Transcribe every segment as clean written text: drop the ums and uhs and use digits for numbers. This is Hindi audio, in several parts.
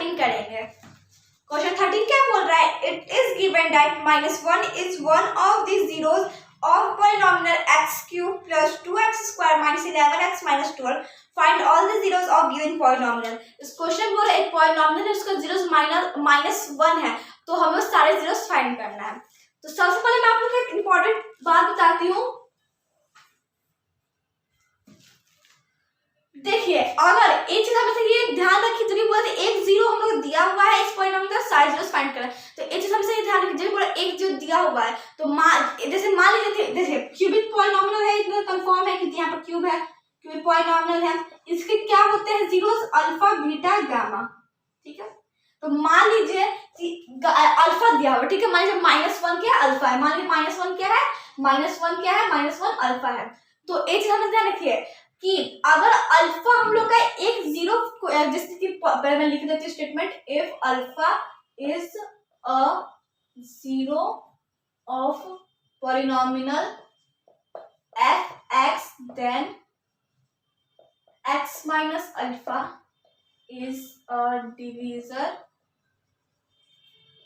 13 करेंगे। क्वेश्चन 13 क्या बोल रहा है? It is given that -1 is one of the zeros of polynomial x cube plus 2x square minus 11x minus 12। Find all the zeros of given polynomial. इस क्वेश्चन बोल रहा है एक पॉलिनोमियल है, उसका जीरोस -1 है, तो हमें सारे जीरोस फाइंड करना है। तो सबसे पहले मैं आप लोग को एक इंपॉर्टेंट बात बताती हूँ। देखिए, अगर एक चीज हमें ये ध्यान रखिए, जब भी बोलते एक जीरो हम लोग दिया हुआ है इस पॉलिनोमियल का सारे जीरोस फाइंड करना है, तो एक चीज हमें ये ध्यान रखिए, जब बोला एक जीरो दिया हुआ है तो जैसे मान लीजिए जैसे क्यूबिक पॉलिनोमियल है, इतना कंफर्म है कि यहाँ पर क्यूब है, क्यूबिक पॉलिनोमियल है, इसके क्या होते हैं जीरोस? Alpha beta gamma. ठीक है, तो मान लीजिए कि अल्फा दिया हुआ, ठीक है, मान लीजिए -1 क्या है? अल्फा है। मान लीजिए -1 क्या है? -1 क्या है? -1 अल्फा है। तो एक चीज हमें ध्यान रखिए कि अगर अल्फा हम लोग का एक जीरो, जैसे कि पहले मैं लिख देती हूँ statement, if alpha is a zero of polynomial f(x), then x minus alpha is a divisor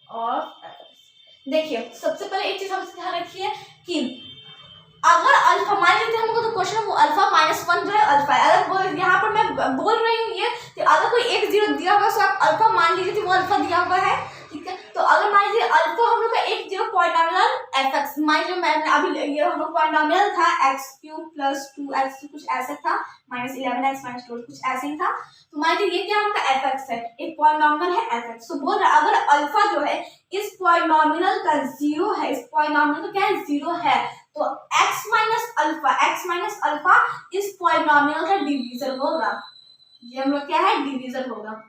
of f। देखिए, सबसे पहले एक चीज हमसे ध्यान रखिए कि अगर अल्फा मान लेते हैं हमको, तो क्वेश्चन वो अल्फा -1 जो है अल्फा है। अगर यहाँ पर मैं बोल रही हूँ ये, तो अगर कोई एक जीरो दिया हुआ तो आप अल्फा मान लीजिए कि वो अल्फा दिया हुआ है। ठीक है, तो अगर मान लीजिए अल्फा हम लोग का एक जीरो पॉलिनोमियल f(x), मान लीजिए मैंने अभी ये हम लोग पॉलिनोमियल था x³ प्लस 2x कुछ ऐसे था, -11x माइनस 12 कुछ ऐसे ही था, तो मान लीजिए ये क्या हमका f(x) है, एक पॉलिनोमियल है f(x). तो बोल रहा है अगर अल्फा जो है इस पॉलिनोमियल का जीरो है, इस पॉलिनोमियल का क्या है? जीरो है, तो x माइनस अल्फा इस पॉलिनोमियल का डिवीजर होगा। ये हम लोग क्या है? डिवीजर होगा।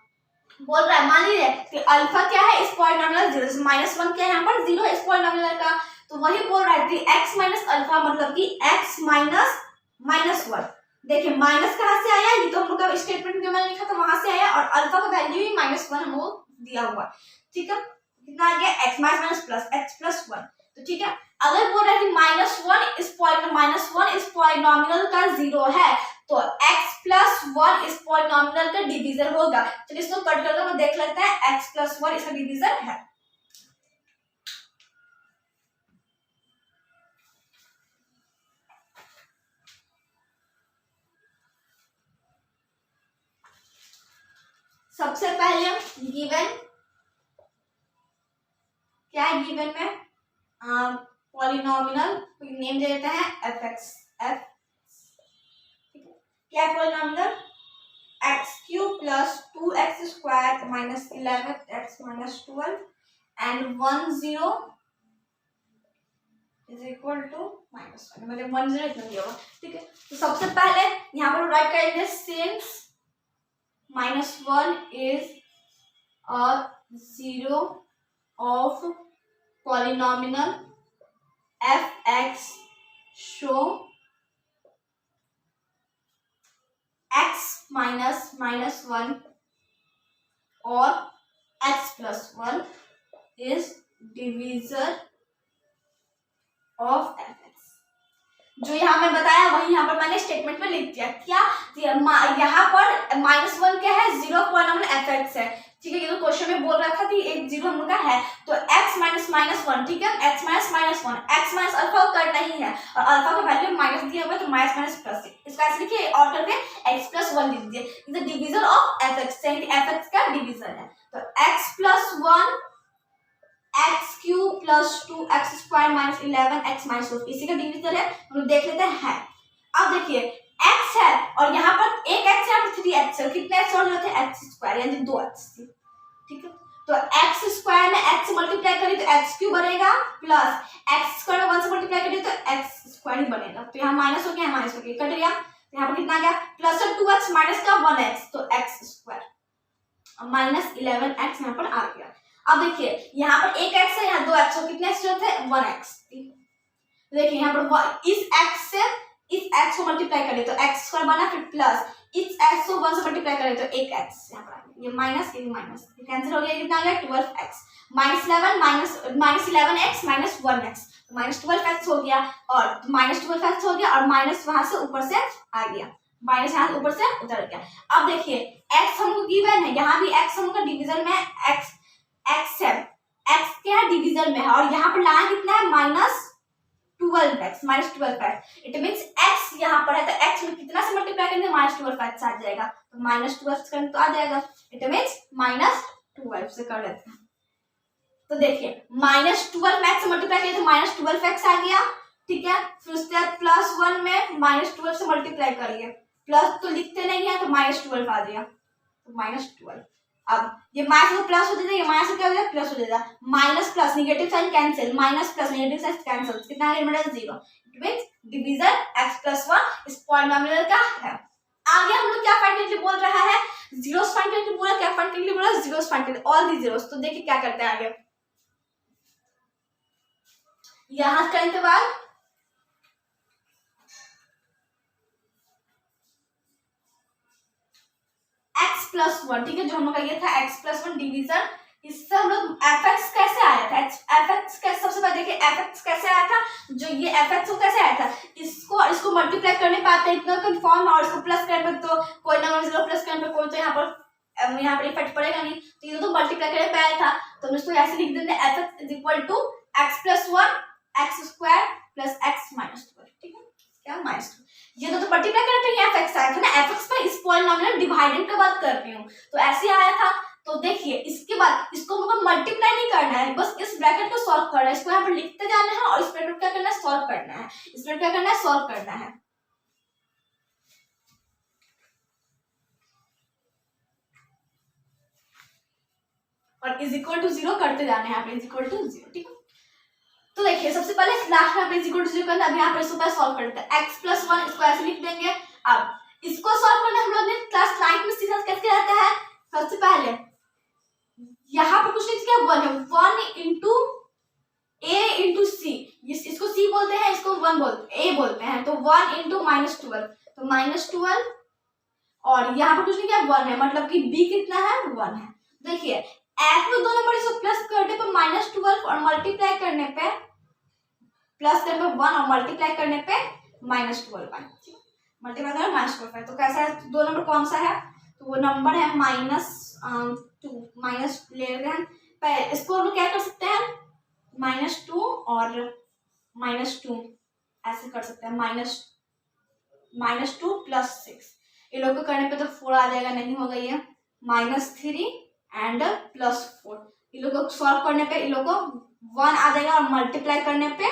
बोल रहा है मान लीजिए कि अल्फा क्या है? इस पॉलिनोमियल जीरो, -1 क्या है यहाँ पर? जीरो इस पॉलिनोमियल का, तो वही बोल रहा है कि x माइनस अल्फा मतलब कि x माइनस 1। देखिए माइनस कहाँ से आया? ये तो हम लोग का स्टेटमेंट जो मैंने लिखा था वहां से आया, और अल्फा का वैल्यू ही -1 हमको दिया हुआ। ठीक है, कितना आ गया? x minus plus x plus 1। तो ठीक है, अगर बोल रहा है कि -1 इस पॉलिनोमियल का जीरो है, तो x प्लस 1 इस पॉलिनोमियल का डिवीजर होगा। चलिए इसको कट करके हम देख लेते हैं, x प्लस 1 इसका डिवीजर है। सबसे पहले गिवन क्या है? गिवन में पॉलिनोमियल नेम दे देते हैं f(x), f क्या है polynomial? x³ plus 2x square minus 11x minus 12 and 1 0 is equal to -1, मतलब 1 0 इतना दिया होगा। ठीक है, तो सबसे पहले यहाँ पर राइट करेंगे since -1 is a zero of polynomial f(x), show x -1 और x plus 1 is divisor of f(x). जो यहाँ मैं बताया वही यहाँ पर मैंने स्टेटमेंट में लिख दिया। क्या यहाँ पर -1 क्या है? जीरो पॉलिनोमियल f(x) है। ठीक है, ये तो क्वेश्चन में बोल रहा था कि एक जीरो हम लोग का है, तो x -1, ठीक है, x -1, x माइनस अल्फा करना ही है, और अल्फा का वैल्यू माइनस दिया हुआ है, तो माइनस प्लस इसका ऐसे लिखिए और करके x प्लस 1 लिख दीजिए। Is the divisor of f(x), f(x) का डिवीजर है, तो x plus 1 x³ plus 2x square minus 11x minus 12 इसी का डिवीजर है। हम लोग देख लेते हैं। अब देखिए x है और यहाँ पर एक x है, यहाँ पर 3x है, कितने x और होते हैं? x स्क्वायर यानी 2x। ठीक है, तो x स्क्वायर में x से मल्टीप्लाई करें तो x³ बनेगा, प्लस x स्क्वायर में 1 से मल्टीप्लाई करें तो x स्क्वायर ही बनेगा। तो यहाँ माइनस हो गया, माइनस हो गया, कट गया, तो यहाँ पर कितना आ गया? प्लस 2x माइनस का 1x, तो x स्क्वायर माइनस 11x यहाँ पर आ गया। अब देखिए यहाँ पर एक x है, यहाँ 2x, तो कितने x होते हैं? 1x। देखिए यहाँ पर इस x से इस x को मल्टीप्लाई करें तो x स्क्वायर बना, फिर प्लस इस x को 1 से मल्टीप्लाई करें तो एक x यहाँ पर आ गया, ये माइनस ये माइनस कैंसिल हो गया, कितना आ गया? 12x minus 11x minus 1x, minus 12x हो गया, और माइनस 12x हो गया और माइनस वहां से ऊपर से आ गया, माइनस यहाँ ऊपर से उतर गया। अब देखिए x हमको गिवन है, यहाँ भी x हमको डिवीजन में x है, x क्या है डिवीजन में है, और यहाँ पर लाना कितना है -12x। इट मींस x यहाँ पर है तो x में कितना से मल्टीप्लाई करेंगे -12x आ जाएगा, तो -12 से तो आ जाएगा, इट मींस -12 से कर लेते हैं। तो देखिए -12 से मल्टीप्लाई किया तो -12x आ गया, ठीक है। फिर उसके बाद +1 में -12 से मल्टीप्लाई करिए, प्लस तो लिखते नहीं है तो -12 आ गया, तो -12। अब ये माइनस को प्लस हो जाएगा, ये माइनस क्या हो जाएगा प्लस हो जाएगा, minus plus negative sign cancel, minus plus negative sign cancel, कितना आ गया 0। इट मींस डिवीजन x+1 इस पॉलिनोमियल का है। आगे हम लोग क्या फाइंड करने के लिए बोल रहा है, जीरोस फाइंड करने के लिए बोला, क्या फाइंड करने के लिए बोला, जीरोस फाइंड करने, ऑल दी जीरोस। तो देखिए क्या करते हैं आगे, यहां करने के बाद x+1, ठीक है, जो हम लोग का ये था x+1 डिवीजन, इससे हम लोग fx कैसे आया था, fx कैसे, सबसे पहले देखिए fx कैसे आया था, जो ये fx को कैसे आया था, इसको मल्टीप्लाई करने पे आता है इतना कंफर्म, और इसको प्लस करने पे तो कोई नंबर 0 प्लस करने पे कोई तो यहाँ पर इफेक्ट पड़ेगा नहीं, तो ये तो मल्टीप्लाई करने पे आया था, तो हम इसको ऐसे लिख देते हैं fx = x+1 x² + x - 12, ठीक है, क्या -2, ये तो मल्टीप्लाई करने पे यहाँ fx आया था ना, fx पे इस पॉलिनोमियल डिवाइडेंड का बात कर रही हूँ, तो ऐसे आया था। तो देखिए इसके बाद इसको हमको मल्टीप्लाई नहीं करना है, बस इस ब्रैकेट को सॉल्व करना है, इसको यहाँ पर लिखते जाना है, और इस ब्रैकेट को क्या करना है सॉल्व करना है, इस ब्रैकेट क्या करना है सॉल्व करना है। और =0 करते जाना है, यहाँ पे =0, ठीक है। तो देखिए सबसे पहले लास्ट में अपने =0 करना, अब यहाँ पर इसको पहले सॉल्व करते हैं, x+1 इसको ऐसे लिख देंगे। अब इसको सॉल्व करना हम लोग ने क्लास 9 में सीखा कैसे रहता है। सबसे पहले यहाँ पर कुछ नहीं किया, 1 है, 1 * a * c, इसको c बोलते हैं, इसको 1 बोलते a बोलते हैं, तो 1 * -12, तो -12, और यहाँ पर कुछ नहीं किया 1 है, मतलब कि b कितना है 1 है। देखिए f में दो नंबर इसको प्लस करने पर -12 और मल्टीप्लाई करने पे प्लस करने पे 1 और मल्टीप्लाई करने पे -12 आए, मल्टीप्लाई करने -12, तो कैसा है दो नंबर कौन सा है, तो वो नंबर है -2, माइनस ले रहे हैं, इसको हम लोग क्या कर सकते हैं -2 और -2 ऐसे कर सकते हैं, -2 + 6, ये लोग को करने पे तो 4 आ जाएगा, नहीं होगा ये, -3 एंड +4, ये लोग को सॉल्व करने पे ये लोग को 1 आ जाएगा, और मल्टीप्लाई करने पे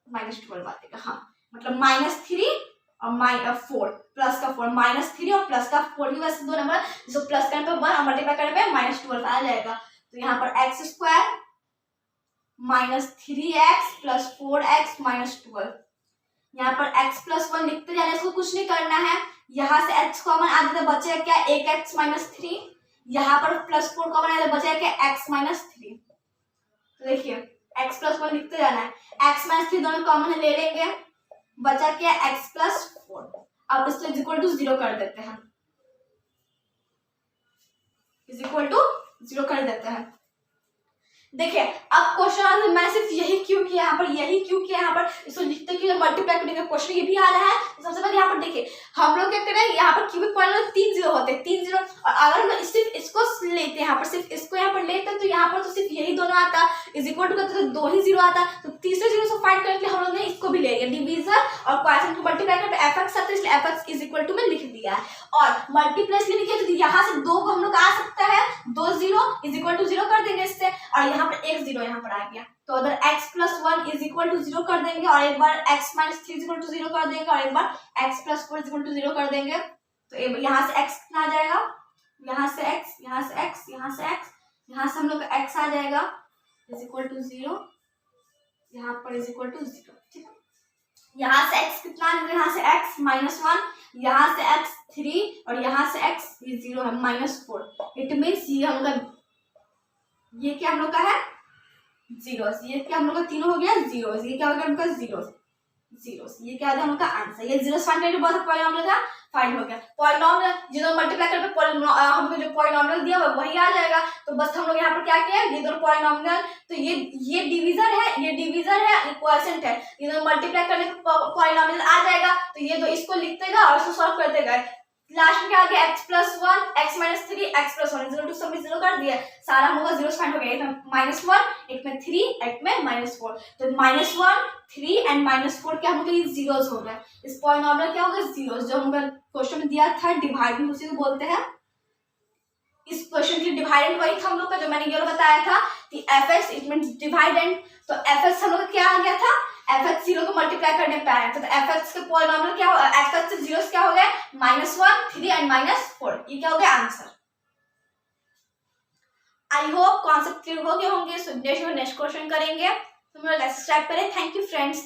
-12 आ जाएगा, हाँ, मतलब -3 और 4 प्लस का 4, -3 और प्लस का 4 की वजह से दो नंबर जिसको प्लस करने पे 1 और मल्टीप्लाई करने पे -12 आ जाएगा, तो यहाँ पर x² -3x + 4x - 12, यहाँ पर x+1 लिखते जाना, इसको कुछ नहीं करना है, यहाँ से x कॉमन आ जाता है, बचेगा क्या 1x - 3, यहाँ पर +4 कॉमन आ जाता है, बचेगा क्या x - 3, तो देखिए x+1 लिखते जाना है, x - 3 दोनों कॉमन ले लेंगे, बचा क्या x + 4, अब इसको =0 कर देते हैं, =0 कर देते हैं। देखिए अब क्वेश्चन आंसर मैं सिर्फ यही क्यों किया यहाँ पर, इसको लिखते क्यों मल्टीप्लाई करने का क्वेश्चन ये भी आ रहा है। तो सबसे पहले यहाँ पर देखिए हम लोग क्या करें, यहाँ पर क्यूबिक पॉलिनोमियल 3 जीरो होते हैं, 3 जीरो, और अगर हम लोग सिर्फ इसको लेते हैं, यहाँ पर सिर्फ इसको यहाँ पर लेते हैं, तो यहाँ पर तो सिर्फ यही दोनों आता, = करते तो 2 ही जीरो आता, तो तीसरे जीरो से फाइंड करने के लिए हम लोग ने इसको भी ले लिया डिवीजन, और क्वेश्चन को मल्टीप्लाई करके fx आता है, इसलिए fx = में लिख दिया है, और मल्टीप्लाई इसलिए लिखे तो यहाँ से 2 को हम लोग आ सकता है, 2 0 =0 कर देंगे इससे, और यहाँ पर एक 0 यहाँ पर आ गया, तो अगर x+1 = 0 कर देंगे, और एक बार x - 3 = 0 कर देंगे, और एक बार x + 4 = 0 कर देंगे, तो यहाँ से x कितना आ जाएगा, यहाँ से x, यहाँ से x, यहाँ से x, यहाँ से हम लोग का x आ जाएगा =0, यहाँ पर =0, ठीक है। यहाँ से x कितना आ जाएगा, यहाँ से x -1, यहाँ से x 3, और यहाँ से x ये 0 है -4, इट मीन्स ये हम लोग ये क्या हम लोग का है जीरोस, ये क्या हम लोग का तीनों हो गया जीरोस, ये क्या हो गया हम लोग का जीरोस, ये क्या है हम लोग का आंसर, ये जीरोस फाइंड करके बहुत पॉलिनोमियल का फाइंड हो गया। पॉलिनोमियल जो मल्टीप्लाई करके हमको जो पॉलिनोमियल दिया वही आ जाएगा, तो बस हम लोग यहाँ पर क्या किया, ये दोनों पॉलिनोमियल, तो ये डिवीजन है, ये क्वोशिएंट है, ये दोनों मल्टीप्लाई करने पे पॉलिनोमियल आ जाएगा, तो ये दो इसको लिखते गए और इसको सॉल्व करते गए। लास्ट में क्या आ गया x plus 1 x minus 3 x plus 1 0 to सब में 0 कर दिया, सारा हम लोग का जीरो फाइंड हो गया। एक में -1 एक में 3 एक में -4, तो -1 3 एंड -4 क्या हम लोग ये जीरोस हो गए। इस पॉलिनोमियल क्या होगा जीरोस, जो हम क्वेश्चन में दिया था डिवाइडेंड उसी को बोलते हैं। इस क्वेश्चन की डिवाइडेंड वही था हम लोग का जो मैंने ये बताया था कि fx इट मींस डिवाइडेंड, तो fx हम लोग क्या आ गया था, fx 0 को मल्टीप्लाई करने पे आया था, तो fx के पॉलिनोमियल क्या होगा, fx से जीरोस क्या हो गए -1 3 एंड -4, ये क्या हो गया answer. I hope concept clear हो गए होंगे। सो नेक्स्ट क्वेश्चन करेंगे, तो मेरा लेक्चर स्टार्ट करें। Thank you friends.